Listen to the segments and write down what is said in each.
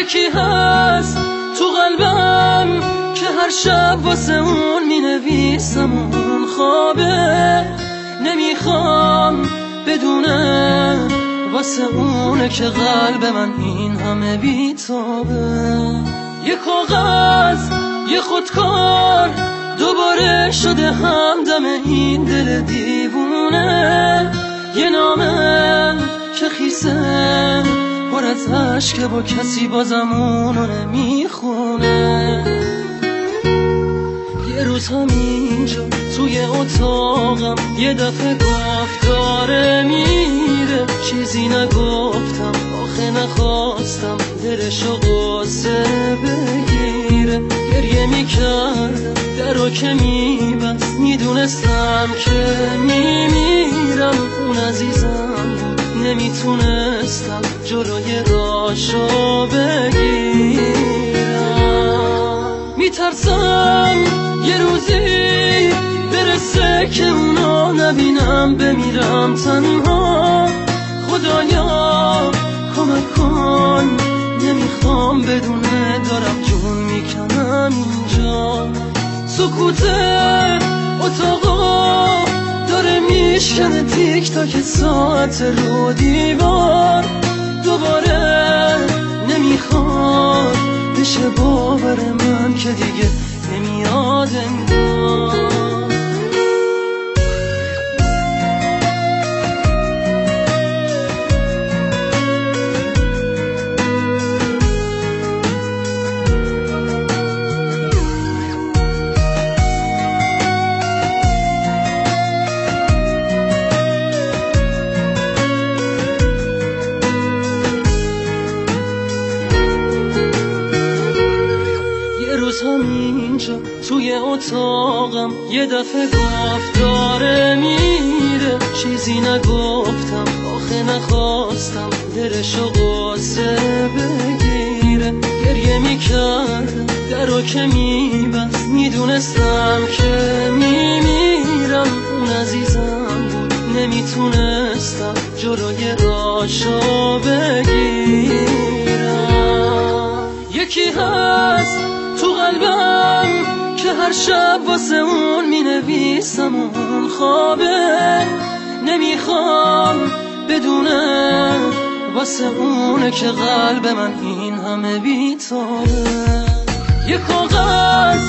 یکی هست تو قلبم که هر شب واسه اون می نویسم اون خوابه، نمیخوام بدونه واسه اونه که قلب من این همه بیتابه. یه کاغذ یه خودکار دوباره شده همدم این دل دیوونه، یه نامه که خیسه پر از عشق با کسی بازم اونو نمیخونه. یه روز همینجا توی اتاقم یه دفعه گفت داره میره، چیزی نگفتم آخه نخواستم دلشو قصه بگیره. گریه میکردم درو که میبست، میدونستم که میمیرم. اون عزیزم بود نمیتونستم جلوی راشو بگیرم. میترسم یه روزی برسه که اونو نبینم، بمیرم تنها. خدایا کمک کن، نمیخوام بدونه دارم جون میکنم اینجا. سکوت اتاقا داره میشکنه تیک تاک ساعت رو دیوار. دوباره نمیخواد بشه باور من که دیگه نمیاد انگار. همینجا توی اتاقم یه دفعه گفت داره میره، چیزی نگفتم آخه نخواستم دلشو قصه بگیره. گریه میکردم درو که میبست، میدونستم که میمیرم. اون عزیزم بود نمیتونستم جلوی راشو بگیرم. یکی هست تو قلبم که هر شب واسه اون می نویسم اون خوابه، نمیخوام بدونه واسه اونه که قلب من این همه بیتابه. یه کاغذ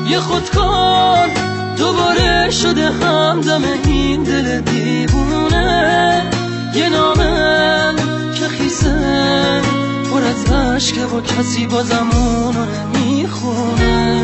یه خودکار دوباره شده همدم این دل دیوونه، یه نامه که خیسه پر از عشق با کسی بازم اونو نمیخونه.